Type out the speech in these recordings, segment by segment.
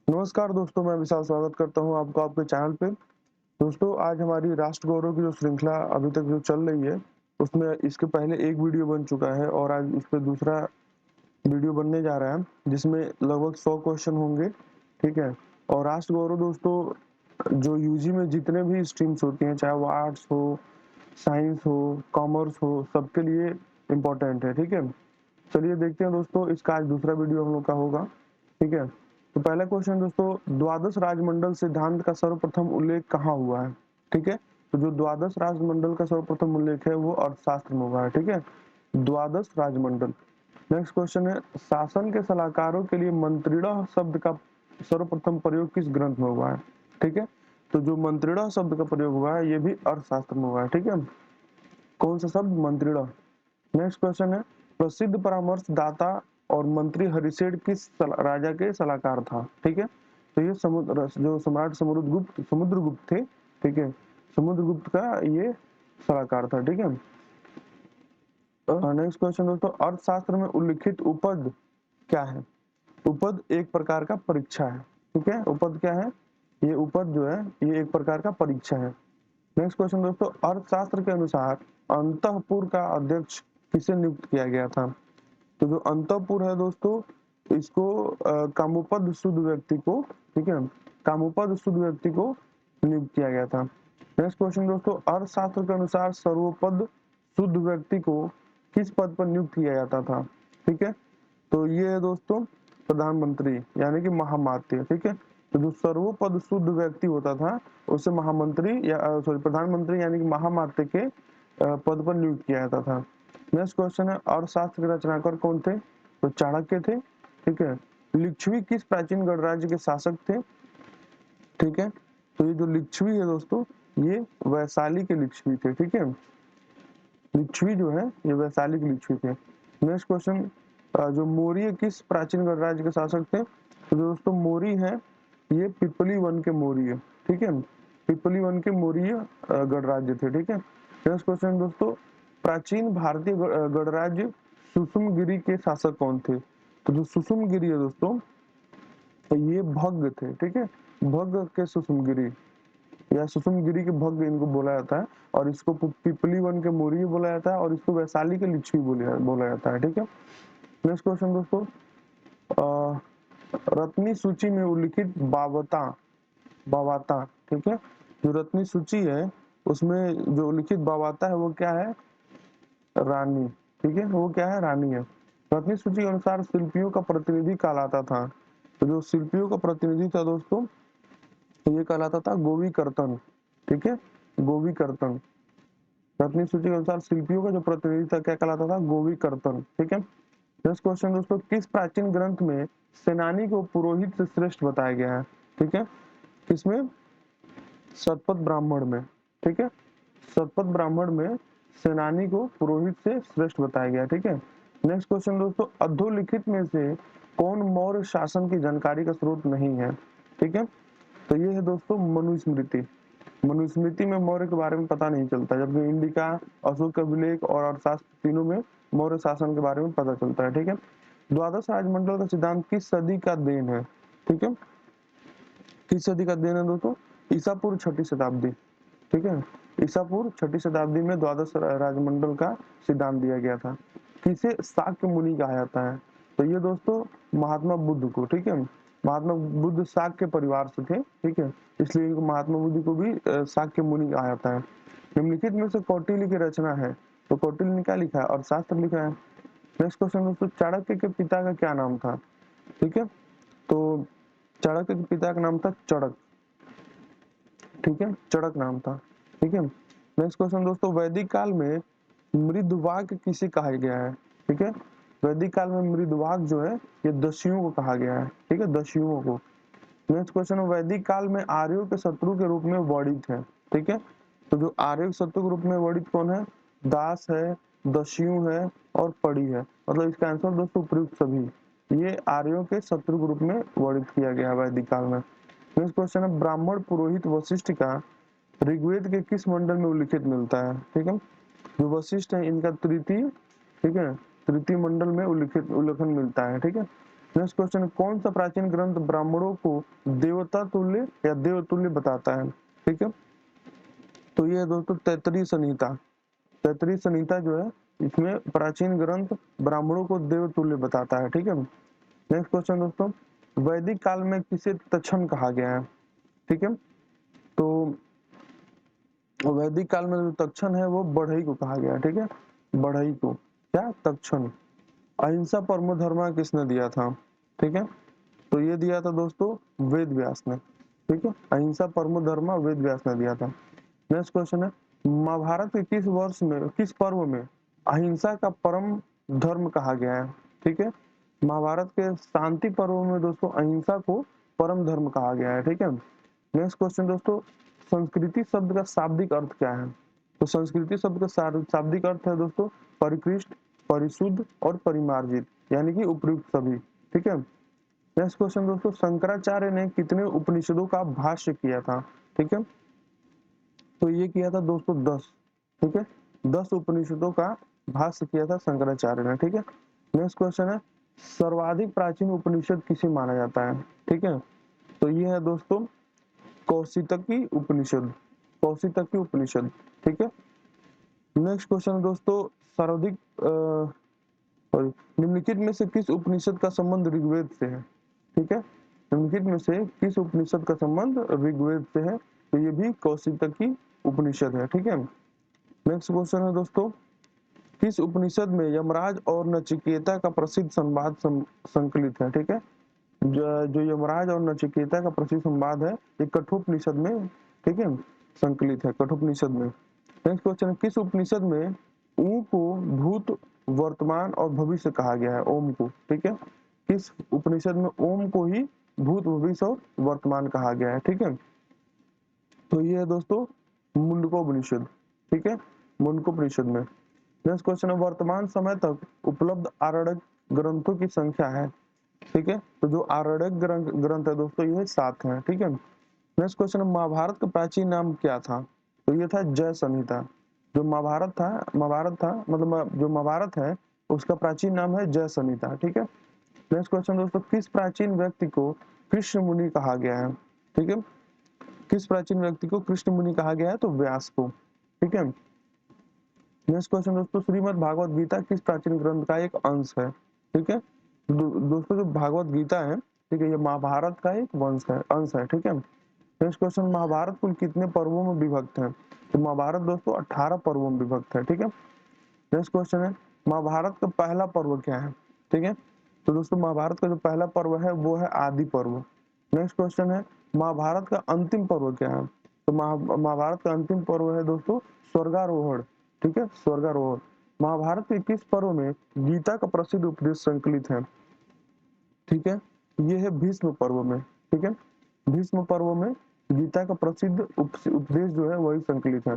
नमस्कार दोस्तों, मैं विशाल स्वागत करता हूं आपका आपके चैनल पे। दोस्तों, आज हमारी राष्ट्र गौरव की जो श्रृंखला अभी तक जो चल रही है, उसमें इसके पहले एक वीडियो बन चुका है और आज उस पे दूसरा वीडियो बनने जा रहा है, जिसमें लगभग 100 क्वेश्चन होंगे, ठीक है? और राष्ट्र गौरव दोस्तों जो यूजी में जितने भी स्ट्रीम्स होती हैं, चाहे वो आर्ट्स हो, साइंस हो, कॉमर्स हो, सबके लिए इम्पोर्टेंट है, ठीक है? चलिए देखते हैं दोस्तों, इसका आज दूसरा वीडियो हम लोग का होगा, ठीक है? तो पहला क्वेश्चन दोस्तों, द्वादश राजमंडल सिद्धांत का सर्वप्रथम उल्लेख कहाँ हुआ है? ठीक है, तो जो द्वादश राजमंडल का सर्वप्रथम उल्लेख है वो अर्थशास्त्र में हुआ है, ठीक है? द्वादश राजमंडल। नेक्स्ट क्वेश्चन है, शासन के सलाहकारों के लिए मंत्रिणः शब्द का सर्वप्रथम प्रयोग किस ग्रंथ में हुआ है? ठीक है, तो जो मंत्रिणः शब्द का प्रयोग हुआ है ये भी अर्थशास्त्र में हुआ है, ठीक है? कौन सा शब्द? मंत्रिणः। नेक्स्ट क्वेश्चन है, प्रसिद्ध परामर्शदाता और मंत्री हरिसेठ किस राजा के सलाहकार था? ठीक है, तो ये जो सम्राट समुद्रगुप्त थे, ठीक है? समुद्रगुप्त का ये सलाहकार था, ठीक है? नेक्स्ट क्वेश्चन दोस्तों, अर्थशास्त्र में उल्लिखित उपद क्या है? उपद एक प्रकार का परीक्षा है, ठीक है? उपद क्या है? ये उपद जो है ये एक प्रकार का परीक्षा है। नेक्स्ट क्वेश्चन दोस्तों, अर्थशास्त्र के अनुसार अंतःपुर का अध्यक्ष किसे नियुक्त किया गया था? तो जो अंतःपुर है दोस्तों, इसको कामोपद शुद्ध व्यक्ति को, ठीक है, कामोपद शुद्ध व्यक्ति को नियुक्त किया गया था। नेक्स्ट क्वेश्चन दोस्तों, अर्थशास्त्र के अनुसार सर्वोपद शुद्ध व्यक्ति को किस पद पर नियुक्त किया जाता था? ठीक है, तो ये है दोस्तों प्रधानमंत्री यानी कि महामात्य, ठीक है? तो जो सर्वोपद शुद्ध व्यक्ति होता था उसे महामंत्री या सॉरी प्रधानमंत्री यानी कि महामात्य के पद पर नियुक्त किया जाता था। नेक्स्ट क्वेश्चन है, अर्थशास्त्र के रचनाकार कौन थे? तो चाणक्य थे, ठीक है? लिच्छवी किस प्राचीन गणराज्य के शासक थे? ठीक है, तो ये जो लिच्छवी है दोस्तों, ये वैशाली के लिच्छवी थे, ठीक है? लिच्छवी जो है ये वैशाली के लिच्छवी थे। नेक्स्ट क्वेश्चन, जो मौर्य किस प्राचीन गणराज्य के शासक थे? तो दोस्तों मौर्य है ये पिपली वन के मौर्य, ठीक है? पिपली वन के मौर्य गणराज्य थे, ठीक है? नेक्स्ट क्वेश्चन दोस्तों, प्राचीन भारतीय गणराज्य सुषुमगिरी के शासक कौन थे? तो जो सुषुमगिरी है दोस्तों, तो ये भग्ग थे, ठीक है? भग्ग के सुषुमगिरी या सुषुमगिरी के भग्ग इनको बोला जाता है, और इसको पिपली वन के मौर्य बोला जाता है, और इसको वैशाली के लिच्छवी बोला जाता है, ठीक है? नेक्स्ट क्वेश्चन दोस्तों, रत्नी सूची में उल्लिखित बावाता, ठीक है? जो रत्नी सूची है उसमें जो उल्लिखित बावाता है वो क्या है? रानी, ठीक है? वो क्या है? रानी है। रत्नी सूची के अनुसार शिल्पियों का प्रतिनिधि कहलाता था, तो जो शिल्पियों का प्रतिनिधि था दोस्तों, तो ये कहलाता था गोविकर्तन, ठीक है? गोविकर्तन। रत्नी सूची के अनुसार शिल्पियों का जो प्रतिनिधि था क्या कहलाता था? गोविकर्तन, ठीक है? नेक्स्ट क्वेश्चन दोस्तों, किस प्राचीन ग्रंथ में सेनानी को पुरोहित से श्रेष्ठ बताया गया है? ठीक है, किसमें? शतपथ ब्राह्मण में, ठीक है? शतपथ ब्राह्मण में सेनानी को पुरोहित से श्रेष्ठ बताया गया, ठीक है? नेक्स्ट क्वेश्चन दोस्तों, अधोलिखित में से कौन मौर्य शासन की जानकारी का स्रोत नहीं है? ठीक है, तो ये है दोस्तों मनुस्मृति। मनुस्मृति में मौर्य के बारे में पता नहीं चलता, जबकि इंडिका, अशोक का अभिलेख और अर्थशास्त्र तीनों में मौर्य शासन के बारे में पता चलता है, ठीक है? द्वादश राजमंडल का सिद्धांत किस सदी का देन है? ठीक है, किस सदी का देन है दोस्तों? ईसा पूर्व 6ठी शताब्दी, ठीक है? ईसा पूर्व 6ठी शताब्दी में द्वादश राजमंडल का सिद्धांत दिया गया था। किसे शाक्य मुनि कहा जाता है? तो ये दोस्तों महात्मा बुद्ध को, ठीक है? महात्मा बुद्ध शाक्य परिवार से थे, ठीक है? इसलिए इनको महात्मा बुद्ध को भी शाक्य मुनि कहा जाता है। निम्नलिखित में से कौटिल्य की रचना है, तो कौटिल्य ने क्या लिखा है? अर्थशास्त्र लिखा है। नेक्स्ट क्वेश्चन दोस्तों, चाणक्य के पिता का क्या नाम था? ठीक है, तो चाणक्य के पिता का नाम था चड़क, ठीक है? चड़क नाम था, ठीक है? नेक्स्ट क्वेश्चन दोस्तों, वैदिक काल में मृदवाग किसे कहा गया है? ठीक है, वैदिक काल में मृदवाग जो है ये दस्युओं को कहा गया है, ठीक है? दस्युओं को। नेक्स्ट क्वेश्चन, वैदिक काल में आर्यों के शत्रु के रूप में वर्णित है, ठीक है? तो जो आर्यों के शत्रु के रूप में वर्णित कौन है? दास है, दस्यु है और पड़ी है, मतलब इसका आंसर दोस्तों उपयुक्त सभी, ये आर्यों के शत्रु के रूप में वर्णित किया गया वैदिक काल में। नेक्स्ट क्वेश्चन है, ब्राह्मण पुरोहित वशिष्ठ का ऋग्वेद के किस मंडल में उल्लिखित मिलता है? ठीक है, जो वशिष्ठ है इनका तृतीय, ठीक है, तृतीय मंडल में उल्लेखन मिलता है, ठीक है? नेक्स्ट क्वेश्चन, कौन सा प्राचीन ग्रंथ ब्राह्मणों को देवता तुल्य या देव तुल्य बताता है? ठीक है, तो ये है दोस्तों तैत्तिरीय संहिता। तैत्तिरीय संहिता जो है इसमें प्राचीन ग्रंथ ब्राह्मणों को देव तुल्य बताता है। ठीक है, नेक्स्ट क्वेश्चन दोस्तों, वैदिक काल में किसे तक्षण कहा गया है? ठीक है, तो वैदिक काल में जो तक्षण है वो बढ़ई को कहा गया है। ठीक है, बढ़ई को क्या तक्षण। अहिंसा परमो धर्म किसने दिया था? ठीक है, तो ये दिया था दोस्तों वेद व्यास ने। ठीक है, अहिंसा परमो धर्म वेद व्यास ने दिया था। नेक्स्ट क्वेश्चन है, महाभारत के किस वर्ष में, किस पर्व में अहिंसा का परम धर्म कहा गया है? ठीक है, महाभारत के शांति पर्व में दोस्तों अहिंसा को परम धर्म कहा गया है। ठीक है, नेक्स्ट क्वेश्चन दोस्तों, संस्कृति शब्द का शाब्दिक अर्थ क्या है? तो संस्कृति शब्द का शाब्दिक अर्थ है दोस्तों परिकृष्ट, परिशुद्ध और परिमार्जित, यानी कि उपयुक्त सभी। ठीक है, नेक्स्ट क्वेश्चन दोस्तों, शंकराचार्य ने कितने उपनिषदों का भाष्य किया था? ठीक है, तो ये किया था दोस्तों 10। ठीक है, 10 उपनिषदों का भाष्य किया था शंकराचार्य ने। ठीक है, नेक्स्ट क्वेश्चन है, सर्वाधिक प्राचीन उपनिषद किसे माना जाता है? ठीक है, तो ये है दोस्तों कौशितकी उपनिषद, कौशितकी उपनिषद। ठीक है, नेक्स्ट क्वेश्चन दोस्तों, सर्वाधिक निम्नलिखित में से किस उपनिषद का संबंध ऋग्वेद से है? ठीक है, निम्नलिखित में से किस उपनिषद का संबंध ऋग्वेद से है? तो ये भी कौशितकी उपनिषद है। ठीक है, नेक्स्ट क्वेश्चन है दोस्तों, किस उपनिषद में यमराज और नचिकेता का प्रसिद्ध संवाद संकलित है? ठीक है, जो यमराज और नचिकेता का प्रसिद्ध संवाद है ये कठोपनिषद में, ठीक है, संकलित है कठोपनिषद में। नेक्स्ट क्वेश्चन, किस उपनिषद में ऊ को भूत, वर्तमान और भविष्य कहा गया है? ओम को। ठीक है, किस उपनिषद में ओम को ही भूत, भविष्य और वर्तमान कहा गया है? ठीक है, तो ये है दोस्तों मुंडकोपनिषद। ठीक है, मुंडकोपनिषद में। नेक्स्ट क्वेश्चन है, वर्तमान समय तक उपलब्ध आरण्यक ग्रंथों की संख्या है? ठीक है, तो जो आरण्यक ग्रंथ है दोस्तों ये 7 है। ठीक है, नेक्स्ट क्वेश्चन, महाभारत का प्राचीन नाम क्या था? तो ये था जय संहिता। जो महाभारत था मतलब जो महाभारत है उसका प्राचीन नाम है जय संहिता। ठीक है, नेक्स्ट क्वेश्चन दोस्तों, किस प्राचीन व्यक्ति को कृष्ण मुनि कहा गया है? ठीक है, किस प्राचीन व्यक्ति को कृष्ण मुनि कहा गया है? तो व्यास को। ठीक है, नेक्स्ट क्वेश्चन दोस्तों, श्रीमद् भागवत गीता किस प्राचीन ग्रंथ का एक अंश है? ठीक है, दोस्तों जो भागवत गीता है, ठीक है, ये महाभारत का एक अंश है। ठीक है, नेक्स्ट क्वेश्चन, महाभारत कुल कितने पर्वों में विभक्त है? तो महाभारत दोस्तों 18 पर्वों में विभक्त है। ठीक है, नेक्स्ट क्वेश्चन है, महाभारत का पहला पर्व क्या है? ठीक है, तो दोस्तों महाभारत का जो पहला पर्व है वो है आदि पर्व। नेक्स्ट क्वेश्चन है, महाभारत का अंतिम पर्व क्या है? तो महाभारत का अंतिम पर्व है दोस्तों स्वर्गारोहण। ठीक है, स्वर्गारोहण। महाभारत के किस पर्व में गीता का प्रसिद्ध उपदेश संकलित है? ठीक है, ये है भीष्म पर्व में। ठीक है, भीष्म पर्व में गीता का प्रसिद्ध उपदेश जो है वही संकलित है।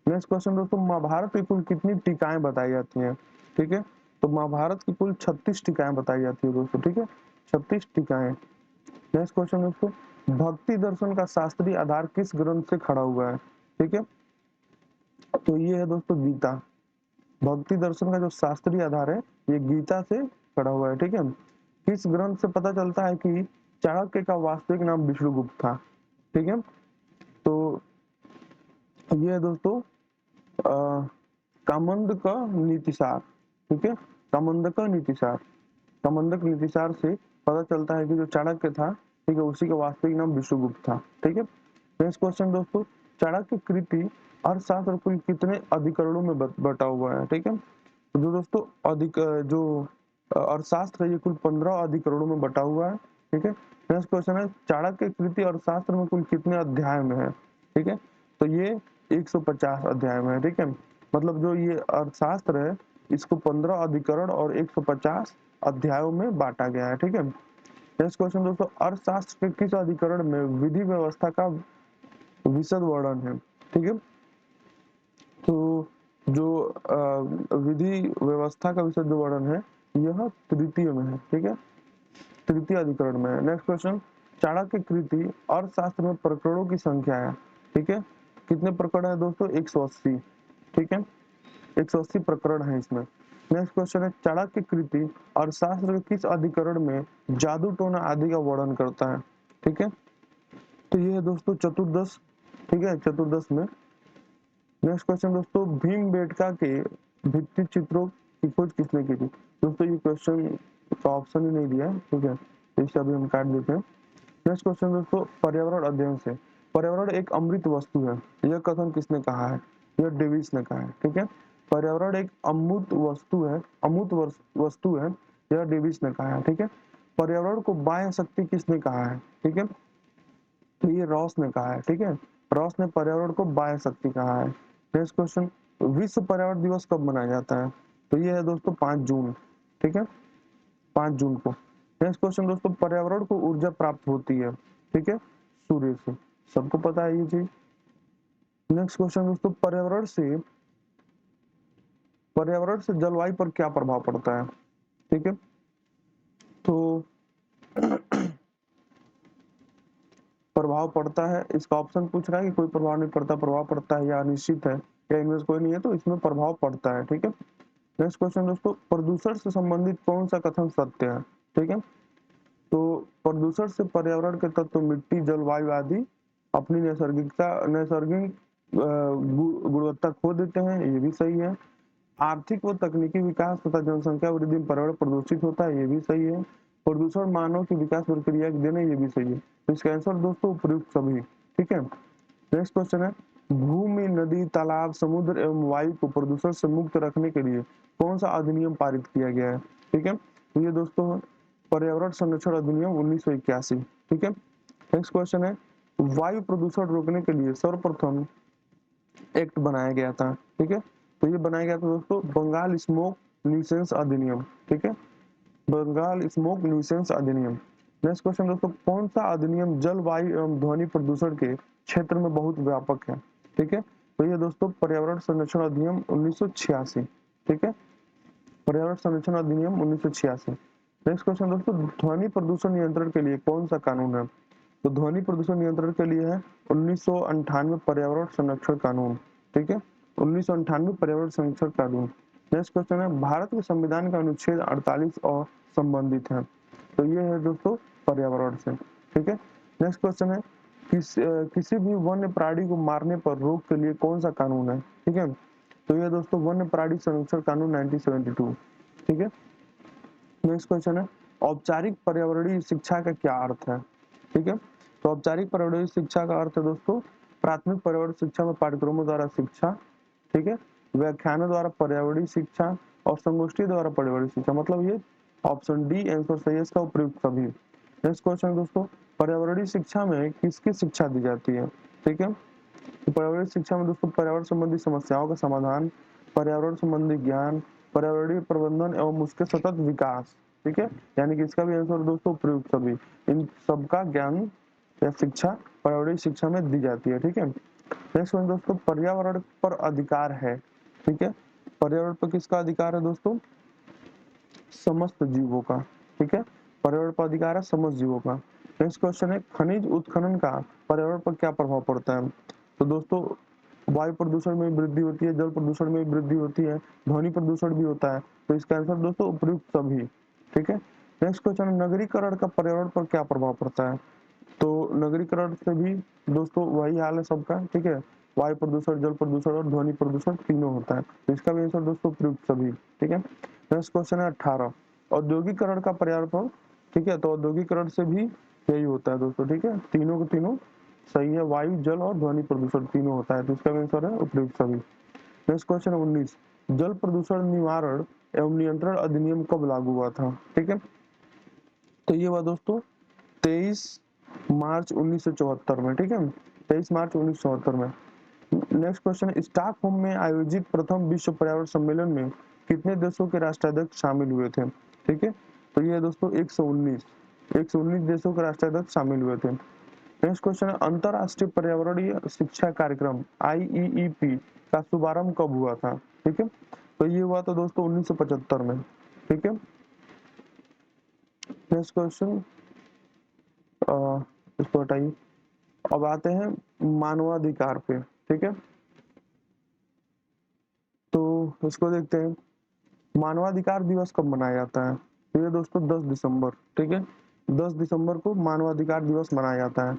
नेक्स्ट क्वेश्चन दोस्तों, महाभारत की कुल कितनी टीकाएं बताई जाती हैं? ठीक है, तो महाभारत की कुल 36 टीकाएं बताई जाती है दोस्तों। ठीक है, 36 टीकाएं। नेक्स्ट क्वेश्चन दोस्तों, भक्ति दर्शन का शास्त्रीय आधार किस ग्रंथ से खड़ा हुआ है? ठीक है, तो ये है दोस्तों गीता। भक्ति दर्शन का जो शास्त्रीय आधार है ये गीता से खड़ा हुआ है। ठीक है, किस ग्रंथ से पता चलता है कि चाणक्य का वास्तविक नाम विष्णुगुप्त था? ठीक है, तो ये है दोस्तों कामंडक नीतिसार। ठीक है, कामंडक नीतिसार, कामंडक नीतिसार से पता चलता है कि जो चाणक्य था, ठीक है, उसी का वास्तविक नाम विष्णुगुप्त था। ठीक है, नेक्स्ट क्वेश्चन दोस्तों, चाणक्य कृति अर्थशास्त्र कुल कितने अधिकरणों में बटा हुआ है? ठीक है, तो जो दोस्तों जो अर्थशास्त्र है ये कुल 15 अधिकरणों में बटा हुआ है। ठीक है, नेक्स्ट क्वेश्चन है, चाणक्य कृति अर्थशास्त्र में कुल कितने अध्याय में है? ठीक है, तो ये 150 अध्याय में है। ठीक है, मतलब जो ये अर्थशास्त्र है इसको 15 अधिकरण और 150 अध्यायों में बांटा गया है। ठीक है, नेक्स्ट क्वेश्चन दोस्तों, अर्थशास्त्र के किस अधिकरण में विधि व्यवस्था का विशद वर्णन है? ठीक है, तो जो विधि व्यवस्था का विशद वर्णन है यह तृतीय में है। ठीक है, तृतीय अधिकरण में है। नेक्स्ट क्वेश्चन, चाणक्य कृति अर्थशास्त्र में प्रकरणों की संख्या है? ठीक है, कितने प्रकरण है दोस्तों? 180। ठीक है, 180 प्रकरण है इसमें। नेक्स्ट क्वेश्चन है चाणक्य कृति अर्थशास्त्र के किस अधिकरण में जादू टोना आदि का वर्णन करता है? ठीक है, तो ये है दोस्तों चतुर्दश, ठीक है, चतुर्दश में। नेक्स्ट क्वेश्चन दोस्तों भीमबेटका के भित्ति चित्रों की खोज किसने की थी? दोस्तों ये क्वेश्चन का ऑप्शन ही नहीं दिया है, ठीक है, तो इसे अभी हम काट देते हैं। नेक्स्ट क्वेश्चन दोस्तों पर्यावरण अध्ययन से पर्यावरण एक अमृत वस्तु है, यह कथन किसने कहा है? यह डेविस ने कहा है, ठीक है, पर्यावरण एक अमूर्त वस्तु है, अमूर्त वस्तु है, यह डेविस ने कहा है, ठीक है। पर्यावरण को बाह्य शक्ति किसने कहा है? ठीक है, तो ये रॉस ने कहा है, ठीक है, रॉस ने पर्यावरण को बाह्य शक्ति कहा है। नेक्स्ट क्वेश्चन विश्व पर्यावरण दिवस कब मनाया जाता है? तो ये है दोस्तों 5 जून, ठीक है, 5 जून को। नेक्स्ट क्वेश्चन दोस्तों पर्यावरण को ऊर्जा प्राप्त होती है, ठीक है, सूर्य से, सबको पता है ये चीज। नेक्स्ट क्वेश्चन दोस्तों पर्यावरण से जलवायु पर क्या प्रभाव पड़ता है? ठीक है, तो प्रभाव पड़ता है, इसका ऑप्शन पूछ रहा है कि कोई प्रभाव नहीं पड़ता, प्रभाव पड़ता है या निश्चित है या इनमें से कोई नहीं है, तो इसमें प्रभाव पड़ता है, ठीक है। नेक्स्ट क्वेश्चन दोस्तों प्रदूषण से संबंधित कौन सा कथन सत्य है? ठीक है, तो प्रदूषण से पर्यावरण के तत्व मिट्टी जलवायु आदि अपनी नैसर्गिक गुणवत्ता खो देते हैं, ये भी सही है। आर्थिक व तकनीकी विकास तथा जनसंख्या वृद्धि में पर्यावरण प्रदूषित होता है, ये भी सही है। प्रदूषण मानव की विकास प्रक्रिया के देना, ये भी सही है। तो इसका आंसर दोस्तों उपयुक्त सभी, ठीक है। नेक्स्ट क्वेश्चन है भूमि नदी तालाब समुद्र एवं वायु को प्रदूषण से मुक्त रखने के लिए कौन सा अधिनियम पारित किया गया है? ठीक है, तो ये दोस्तों पर्यावरण संरक्षण अधिनियम 1981, ठीक है। नेक्स्ट क्वेश्चन है वायु प्रदूषण रोकने के लिए सर्वप्रथम एक्ट बनाया गया था, ठीक है, तो ये बनाया गया था दोस्तों बंगाल स्मोक न्यूसेंस अधिनियम, ठीक है, बंगाल स्मोक न्यूसेंस अधिनियम। नेक्स्ट क्वेश्चन दोस्तों कौन सा अधिनियम जल वायु एवं ध्वनि प्रदूषण के क्षेत्र में बहुत व्यापक है? ठीक है, तो ये दोस्तों पर्यावरण संरक्षण अधिनियम 1986, ठीक है, पर्यावरण संरक्षण अधिनियम 1986। नेक्स्ट क्वेश्चन दोस्तों ध्वनि प्रदूषण नियंत्रण के लिए कौन सा कानून है? तो ध्वनि प्रदूषण नियंत्रण के लिए है 1998 पर्यावरण संरक्षण कानून, ठीक है, 1998 पर्यावरण संरक्षण कानून। नेक्स्ट क्वेश्चन है भारत के संविधान का अनुच्छेद 48 और संबंधित है, तो ये है दोस्तों पर्यावरण से, ठीक है। नेक्स्ट क्वेश्चन है किसी भी वन्य प्राणी को मारने पर रोक के लिए कौन सा कानून है? ठीक है, तो ये दोस्तों वन्य प्राणी संरक्षण कानून 1972, ठीक है। नेक्स्ट क्वेश्चन है औपचारिक पर्यावरणीय शिक्षा का क्या अर्थ है? ठीक है, तो औपचारिक पर्यावरणीय शिक्षा का अर्थ है दोस्तों प्राथमिक पर्यावरण शिक्षा में पाठ्यक्रमों द्वारा शिक्षा, ठीक है, व्याख्यानों द्वारा पर्यावरणीय शिक्षा और संगोष्ठी द्वारा पर्यावरणीय शिक्षा, मतलब ये ऑप्शन डी आंसर सही है इसका उपयुक्त सभी। नेक्स्ट क्वेश्चन दोस्तों पर्यावरणीय शिक्षा में किसकी शिक्षा दी जाती है? ठीक है, तो पर्यावरणीय शिक्षा में दोस्तों पर्यावरण संबंधी समस्याओं का समाधान, पर्यावरण संबंधी ज्ञान, पर्यावरणीय प्रबंधन एवं उसके सतत विकास, ठीक है, यानी कि इसका भी आंसर दोस्तों प्रयुक्त सभी, इन सबका ज्ञान या शिक्षा पर्यावरणीय शिक्षा में दी जाती है, ठीक है। नेक्स्ट वन दोस्तों पर्यावरण पर अधिकार है, ठीक है, पर्यावरण पर किसका अधिकार है दोस्तों? समस्त जीवों का, ठीक है, पर्यावरण पर अधिकार है समस्त जीवों का। नेक्स्ट क्वेश्चन है खनिज उत्खनन का पर्यावरण पर क्या प्रभाव पड़ता है? तो दोस्तों वायु प्रदूषण में वृद्धि होती है, जल प्रदूषण में वृद्धि होती है, ध्वनि प्रदूषण भी होता है, तो इसका आंसर दोस्तों उपयुक्त सभी, ठीक है। नेक्स्ट क्वेश्चन नगरीकरण का पर्यावरण पर क्या प्रभाव पड़ता है? तो नगरीकरण से भी दोस्तों वही हाल है सबका, ठीक है, वायु प्रदूषण जल प्रदूषण और ध्वनि प्रदूषण तीनों होता है, तो इसका भी आंसर दोस्तों उपयुक्त सभी, ठीक है। नेक्स्ट क्वेश्चन है 18 औद्योगिकरण का पर्यावरण पर, ठीक है, तो औद्योगिकरण से भी यही होता है दोस्तों, ठीक है, तीनों के तीनों सही है, वायु जल और ध्वनि प्रदूषण तीनों होता है, तो इसका आंसर है उपयुक्त सभी। नेक्स्ट क्वेश्चन 19 जल प्रदूषण निवारण एवं नियंत्रण अधिनियम कब लागू हुआ था? ठीक है, तो ये हुआ दोस्तों 23 मार्च 1974 में, ठीक है, 23 मार्च 1974 में। नेक्स्ट क्वेश्चन स्टॉकहोम में आयोजित प्रथम विश्व पर्यावरण सम्मेलन में कितने देशों के राष्ट्राध्यक्ष शामिल हुए थे? ठीक है, तो ये दोस्तों 119 देशों के राष्ट्राध्यक्ष शामिल हुए थे। नेक्स्ट क्वेश्चन है अंतरराष्ट्रीय पर्यावरणीय शिक्षा कार्यक्रम IEEP का शुभारंभ कब हुआ था? ठीक है, तो ये हुआ था दोस्तों 1975 में, ठीक है। नेक्स्ट क्वेश्चन इसको हटाइए, अब आते हैं मानवाधिकार पे, ठीक है, तो इसको देखते हैं मानवाधिकार दिवस कब मनाया जाता है? तो ये दोस्तों 10 दिसंबर, ठीक है, 10 दिसंबर को मानवाधिकार दिवस मनाया जाता है।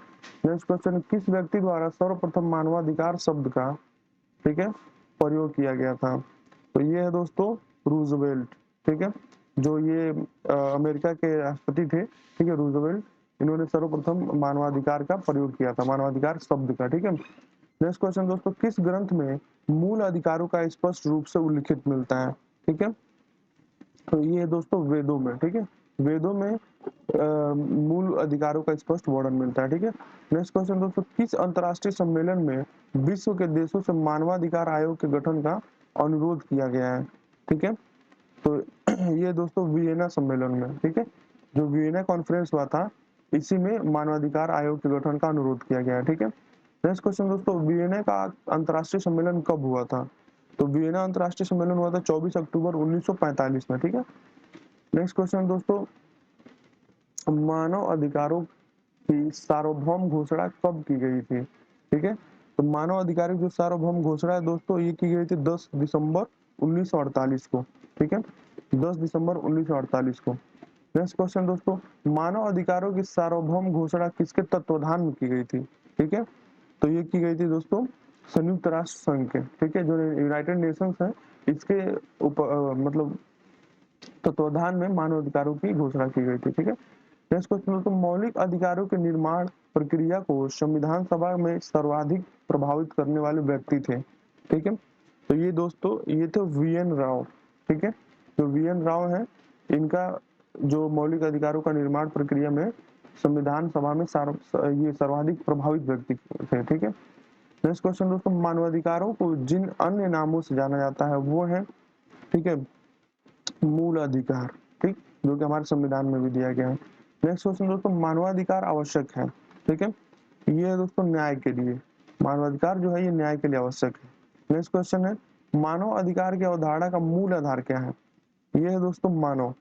नेक्स्ट क्वेश्चन, किस व्यक्ति द्वारा सर्वप्रथम मानवाधिकार शब्द का, ठीक है, प्रयोग किया गया था? तो ये है दोस्तों रूजवेल्ट, ठीक है, जो ये अमेरिका के राष्ट्रपति थे, ठीक है, रूजवेल्ट, इन्होंने सर्वप्रथम मानवाधिकार का प्रयोग किया था, मानवाधिकार शब्द का, ठीक है। नेक्स्ट क्वेश्चन दोस्तों, किस ग्रंथ में मूल अधिकारों का स्पष्ट रूप से उल्लिखित मिलता है? ठीक है, तो ये दोस्तों वेदों में, ठीक है, वेदों में मूल अधिकारों का स्पष्ट वर्णन मिलता है, ठीक है। नेक्स्ट क्वेश्चन दोस्तों, किस अंतर्राष्ट्रीय सम्मेलन में विश्व के देशों से मानवाधिकार आयोग के गठन का अनुरोध किया गया है? ठीक है, तो ये दोस्तों वियना सम्मेलन में, ठीक है, जो वियना कॉन्फ्रेंस हुआ था, इसी में मानवाधिकार आयोग के गठन का अनुरोध किया गया है, ठीक है। नेक्स्ट क्वेश्चन दोस्तों, वियना का अंतर्राष्ट्रीय सम्मेलन कब हुआ था? तो वियना अंतर्राष्ट्रीय सम्मेलन हुआ था 24 अक्टूबर 1945 में, ठीक है। नेक्स्ट क्वेश्चन दोस्तों, मानव अधिकारों की सार्वभौम घोषणा कब की गई थी? ठीक है, तो मानव अधिकारों की जो सार्वभौम घोषणा है दोस्तों, ये की गई थी 10 दिसंबर 1948 को, ठीक है, 10 दिसंबर 1948 को। नेक्स्ट क्वेश्चन दोस्तों, मानव अधिकारों की सार्वभौम घोषणा किसके तत्वाधान में की गई थी? ठीक है, तो ये की गई थी दोस्तों संयुक्त राष्ट्र संघ के, ठीक है, जो यूनाइटेड नेशंस है, इसके मतलब तत्वाधान में मानव अधिकारों की घोषणा की गई थी, ठीक है। नेक्स्ट क्वेश्चन दोस्तों, मौलिक अधिकारों के निर्माण प्रक्रिया को संविधान सभा में सर्वाधिक प्रभावित करने वाले व्यक्ति थे, ठीक है, तो ये दोस्तों ये थे वीएन राव, ठीक है, जो वीएन राव है, इनका जो मौलिक अधिकारों का निर्माण प्रक्रिया में संविधान सभा में ये सर्वाधिक प्रभावित व्यक्ति थे, ठीक है। नेक्स्ट क्वेश्चन दोस्तों, मानवाधिकारों को जिन अन्य नामों से जाना जाता है वो है, ठीक है, मूल अधिकार, ठीक, जो कि हमारे संविधान में भी दिया गया है। नेक्स्ट क्वेश्चन दोस्तों, मानवाधिकार आवश्यक है, ठीक है, ये है दोस्तों न्याय के लिए, मानवाधिकार जो है ये न्याय के लिए आवश्यक है। नेक्स्ट क्वेश्चन है, मानव अधिकार की अवधारणा का मूल आधार क्या है? ये है दोस्तों मानव,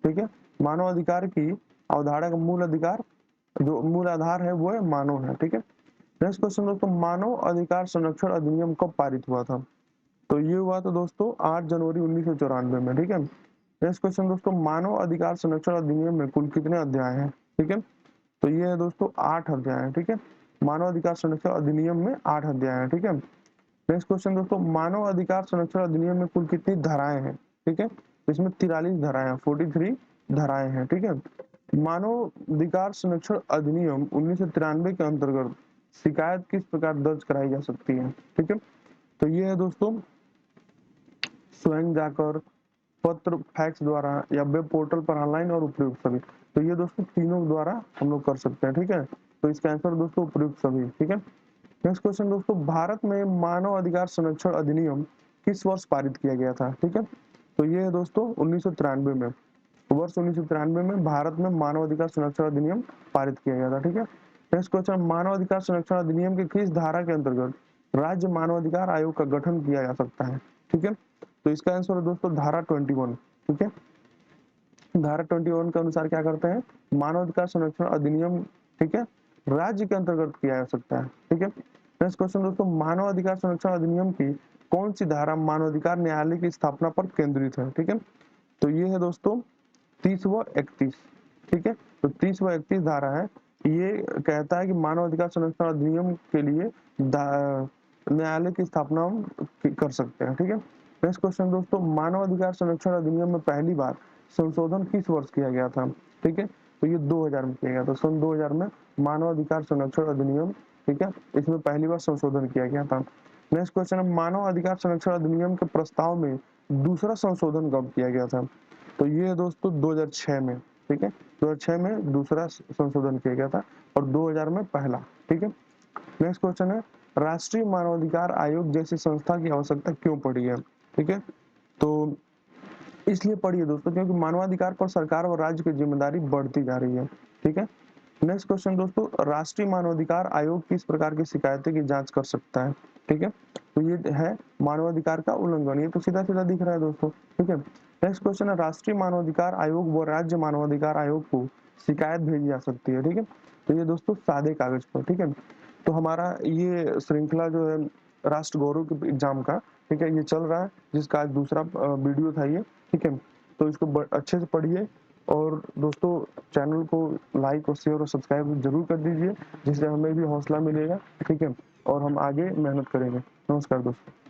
ठीक है, मानव अधिकार की अवधारणा का मूल अधिकार, जो मूल आधार है वो है मानव है, ठीक है। नेक्स्ट क्वेश्चन दोस्तों, मानव अधिकार संरक्षण अधिनियम कब पारित हुआ था? तो ये हुआ था दोस्तों 8 जनवरी 1994 में, ठीक है। नेक्स्ट क्वेश्चन दोस्तों, मानव अधिकार संरक्षण अधिनियम में कुल कितने अध्याय हैं? ठीक है, तो ये है दोस्तों 8 अध्याय हैं, ठीक है, मानव अधिकार संरक्षण अधिनियम में 8 अध्याय हैं, ठीक है। नेक्स्ट क्वेश्चन दोस्तों, मानव अधिकार संरक्षण अधिनियम में कुल कितनी धाराएं हैं? ठीक है, इसमें 43 धाराएं हैं, 43 धाराएं हैं, ठीक है। मानव अधिकार संरक्षण अधिनियम 1993 के अंतर्गत शिकायत किस प्रकार दर्ज कराई जा सकती है? ठीक है, तो ये है दोस्तों स्वयं जाकर, पत्र, फैक्स द्वारा या वेब पोर्टल पर ऑनलाइन और उपयुक्त सभी। तो ये दोस्तों तीनों द्वारा हम लोग कर सकते हैं, ठीक है, तो इसका आंसर दोस्तों उपयुक्त सभी, ठीक है। नेक्स्ट क्वेश्चन दोस्तों, भारत में मानव अधिकार संरक्षण अधिनियम किस वर्ष पारित किया गया था? ठीक है, तो ये है दोस्तों 1993 में, वर्ष 1993 में भारत में मानव अधिकार संरक्षण अधिनियम पारित किया गया था, ठीक है। नेक्स्ट क्वेश्चन, मानव अधिकार संरक्षण अधिनियम के किस धारा के अंतर्गत राज्य मानवाधिकार आयोग का गठन किया जा सकता है? ठीक है, तो इसका आंसर है दोस्तों धारा 21, ठीक है, धारा 21 के अनुसार क्या करते हैं, मानवाधिकार संरक्षण अधिनियम, ठीक है, राज्य के अंतर्गत किया जा सकता है, ठीक है। नेक्स्ट क्वेश्चन दोस्तों, मानवाधिकार संरक्षण अधिनियम की कौन सी धारा मानवाधिकार न्यायालय की स्थापना पर केंद्रित है? ठीक है, तो ये है दोस्तों 30 व 31, ठीक है, तो 30 व 31 धारा है, ये कहता है कि मानवाधिकार संरक्षण अधिनियम के लिए न्यायालय की स्थापना हम कर सकते हैं, ठीक है। नेक्स्ट क्वेश्चन दोस्तों, मानवाधिकार संरक्षण अधिनियम में पहली बार संशोधन किस वर्ष किया गया था? ठीक है, तो ये 2000 में किया गया था, सन 2000 में मानवाधिकार संरक्षण अधिनियम, ठीक है, इसमें पहली बार संशोधन किया गया था। नेक्स्ट क्वेश्चन है, मानव अधिकार संरक्षण अधिनियम के प्रस्ताव में दूसरा संशोधन कब किया गया था? तो ये दोस्तों 2006 में, ठीक है, 2006 में दूसरा संशोधन किया गया था और 2000 में पहला, ठीक है। नेक्स्ट क्वेश्चन है, राष्ट्रीय मानवाधिकार आयोग जैसी संस्था की आवश्यकता क्यों पड़ी है? ठीक है, तो इसलिए पड़ी है दोस्तों क्योंकि मानवाधिकार पर सरकार और राज्य की जिम्मेदारी बढ़ती जा रही है, ठीक है। नेक्स्ट क्वेश्चन दोस्तों, राष्ट्रीय मानवाधिकार आयोग किस प्रकार की शिकायतें की जांच कर सकता है? ठीक है, तो ये है मानवाधिकार का उल्लंघन, ये तो सीधा सीधा दिख रहा है दोस्तों, ठीक है। नेक्स्ट क्वेश्चन है, राष्ट्रीय मानवाधिकार आयोग व राज्य मानवाधिकार आयोग को शिकायत भेजी जा सकती है, ठीक है, तो ये दोस्तों सादे कागज पर, ठीक है। तो हमारा ये श्रृंखला जो है राष्ट्र गौरव के एग्जाम का, ठीक है, ये चल रहा है, जिसका आज दूसरा वीडियो था ये, ठीक है। तो इसको अच्छे से पढ़िए और दोस्तों चैनल को लाइक और शेयर और सब्सक्राइब जरूर कर दीजिए, जिससे हमें भी हौसला मिलेगा, ठीक है, और हम आगे मेहनत करेंगे। नमस्कार दोस्तों।